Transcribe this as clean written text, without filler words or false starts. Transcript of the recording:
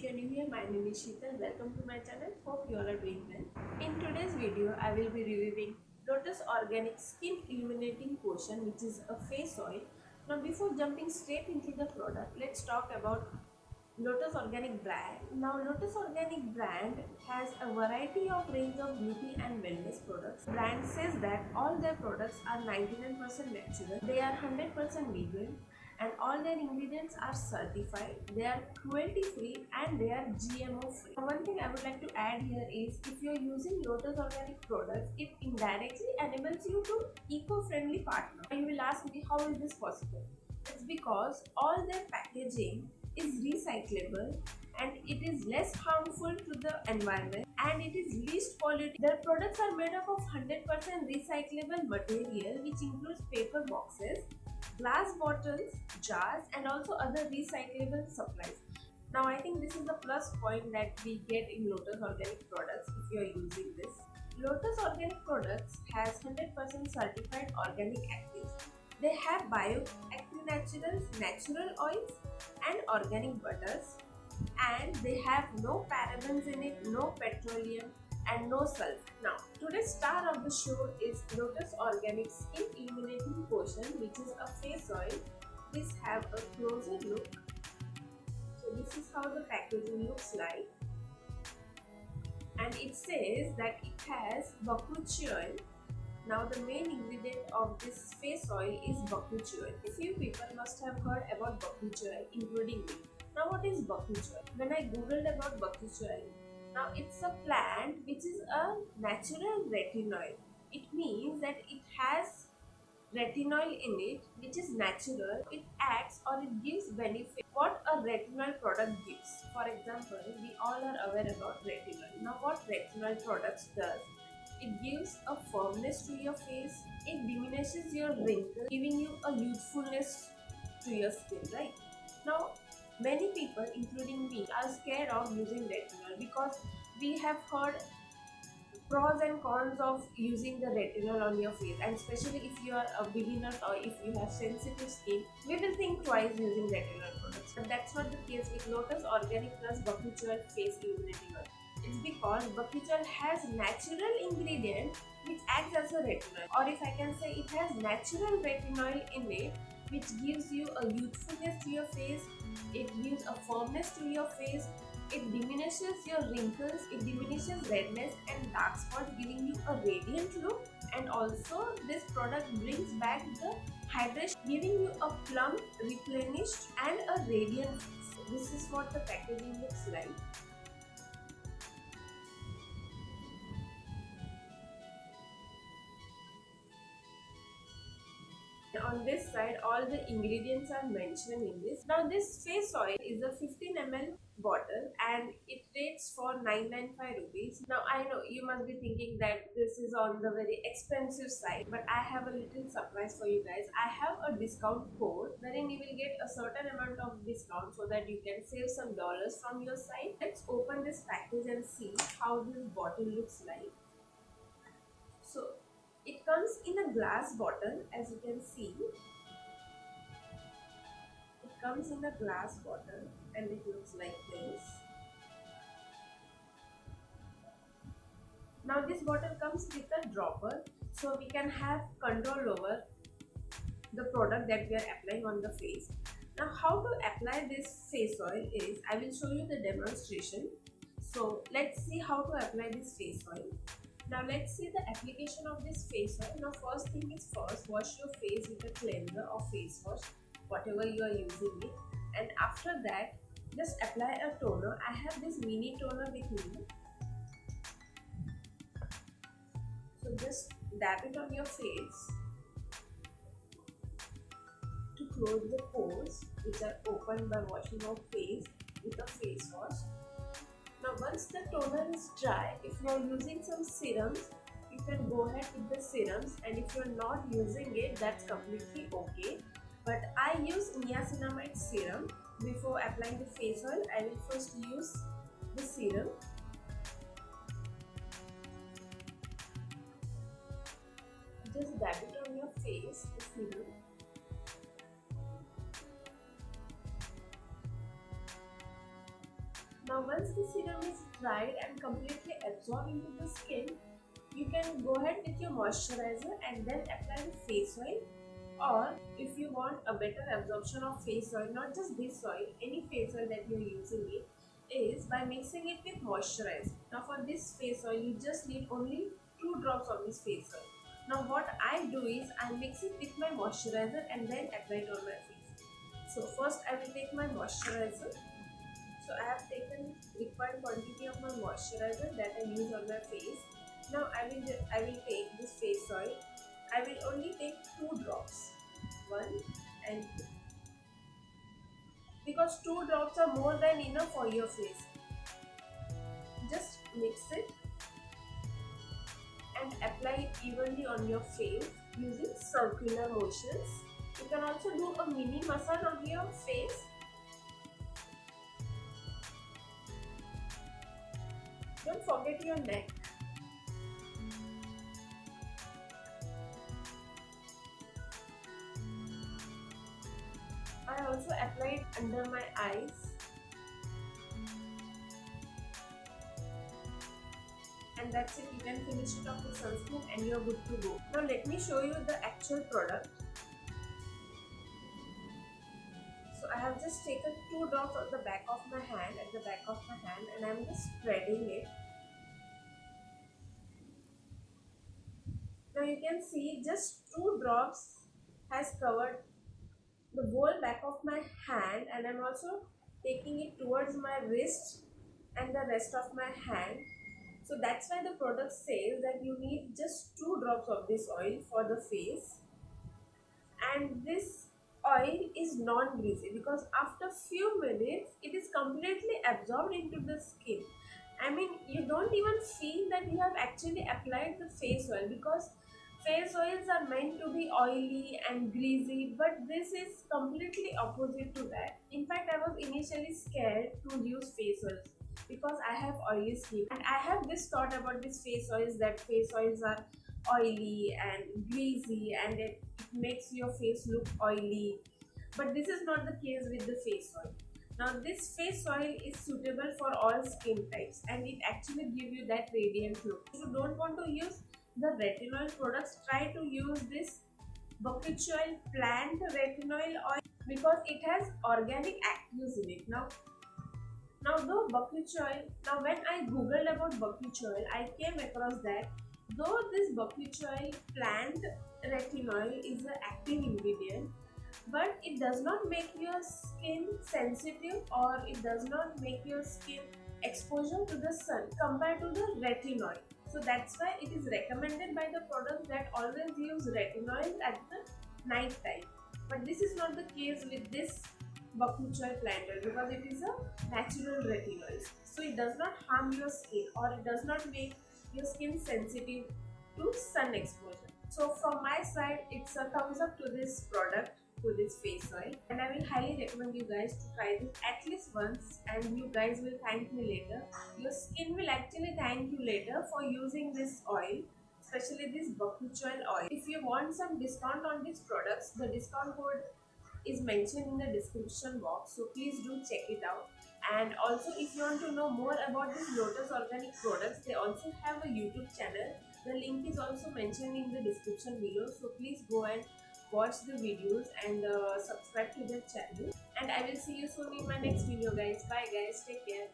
you're new here, my name is Sheetal. Welcome to my channel. Hope you all are doing well. In today's video, I will be reviewing Lotus Organic Skin Illuminating Potion, which is a face oil. Now, before jumping straight into the product, let's talk about Lotus Organic brand. Now, Lotus Organic brand has a variety of range of beauty and wellness products. Brand says that all their products are 99% natural. They are 100% vegan and all their ingredients are certified. They are cruelty free and they are GMO free. One thing I would like to add here is if you are using Lotus Organic products, it indirectly enables you to eco-friendly partner. You will ask me, how is this possible? It's because all their packaging is recyclable and it is less harmful to the environment and it is least polluting. Their products are made up of 100% recyclable material, which includes paper boxes, glass bottles, jars, and also other recyclable supplies. Now, I think this is the plus point that we get in Lotus Organic products if you are using this. Lotus Organic products has 100% certified organic actives. They have bioactive naturals, natural oils, and organic butters, and they have no parabens in it, no petroleum, and no sulfur. Now, today's star of the show is Lotus Organic Skin Illuminating Potion, which is a face oil. Please have a closer look. So this is how the packaging looks like, and it says that it has bakuchi oil. Now, the main ingredient of this face oil is bakuchi oil. A few people must have heard about bakuchi oil, including me. Now, what is bakuchi oil? When I googled about bakuchi oil, now it's a plant which is a natural retinoid. It means that it has retinol in it, which is natural. It acts or it gives benefit. What a retinol product gives. For example, we all are aware about retinol. Now, what retinol products does? It gives a firmness to your face. It diminishes your wrinkles, giving you a youthfulness to your skin, right? Now, many people, including me, are scared of using retinol because we have heard pros and cons of using the retinol on your face, and especially if you are a beginner or if you have sensitive skin, we will think twice using retinol products. But that's not the case with Lotus Organic plus Bakuchi Oil face illuminating oil. It's because Bakuchi Oil has natural ingredient which acts as a retinol, or if I can say it has natural retinol in it, which gives you a youthfulness to your face, it gives a firmness to your face, it diminishes your wrinkles, it diminishes redness and dark spots, giving you a radiant look. And also, this product brings back the hydration, giving you a plump, replenished, and a radiant face. This is what the packaging looks like. On this side, all the ingredients are mentioned in this. Now, this face oil is a 15 ml bottle and it rates for 995 rupees. Now, I know you must be thinking that this is on the very expensive side, but I have a little surprise for you guys. I have a discount code wherein you will get a certain amount of discount so that you can save some dollars from your side. Let's open this package and see how this bottle looks like. So, it comes in a glass bottle, as you can see. It comes in a glass bottle and it looks like this. Now, this bottle comes with a dropper, so we can have control over the product that we are applying on the face. Now, how to apply this face oil is, I will show you the demonstration. So, let's see how to apply this face oil. Now, let's see the application of this face oil. Now, first thing is first, wash your face with a cleanser or face wash, whatever you are using it. And after that, just apply a toner. I have this mini toner with me. So, just dab it on your face to close the pores which are opened by washing your face with a face wash. Now, once the toner is dry, if you are using some serums, you can go ahead with the serums, and if you are not using it, that's completely okay. But I use niacinamide serum before applying the face oil. I will first use the serum. Just dab it on your face, the serum. Now once the serum is dried and completely absorbed into the skin, you can go ahead with your moisturizer and then apply the face oil. Or if you want a better absorption of face oil, not just this oil, any face oil that you're using it, is by mixing it with moisturizer. Now for this face oil, you just need only 2 drops of this face oil. Now what I do is I mix it with my moisturizer and then apply it on my face. So first I will take my moisturizer. So I have taken required quantity of my moisturizer that I use on my face. Now I will take this face oil. I will only take 2 drops. 1 and 2. Because 2 drops are more than enough for your face. Just mix it and apply it evenly on your face using circular motions. You can also do a mini massage on your face. Don't forget your neck. I also apply it under my eyes. And that's it, you can finish it off with sunscreen and you're good to go. Now let me show you the actual product. So I have just taken 2 drops on the back of my hand, at the back of my hand, and I'm just spreading it. Now you can see just 2 drops has covered the whole back of my hand, and I'm also taking it towards my wrist and the rest of my hand. So that's why the product says that you need just 2 drops of this oil for the face. And this oil is non-greasy because after few minutes it is completely absorbed into the skin. I mean, you don't even feel that you have actually applied the face oil, because face oils are meant to be oily and greasy, but this is completely opposite to that. In fact, I was initially scared to use face oils because I have oily skin, and I have this thought about these face oils, that face oils are oily and greasy and it makes your face look oily. But this is not the case with the face oil. Now this face oil is suitable for all skin types and it actually gives you that radiant look. If you don't want to use the retinol products, try to use this Bakuchiol plant retinol oil because it has organic actives in it. Now though Bakuchiol, now when I googled about Bakuchiol, I came across that though this Bakuchiol plant retinol is an active ingredient, but it does not make your skin sensitive or it does not make your skin exposure to the sun compared to the retinol. So that's why it is recommended by the product that always use retinol at the night time. But this is not the case with this Bakuchiol plant oil because it is a natural retinol. So it does not harm your skin or it does not make your skin sensitive to sun exposure. So from my side, it's a thumbs up to this product, to this face oil, and I will highly recommend you guys to try this at least once and you guys will thank me later. Your skin will actually thank you later for using this oil, especially this Bakuchiol oil. If you want some discount on these products, the discount code is mentioned in the description box, so please do check it out. And also if you want to know more about these Lotus Organic products, they also have a YouTube channel. The link is also mentioned in the description below, so please go and watch the videos and subscribe to the channel. And I will see you soon in my next video guys. Bye guys, take care.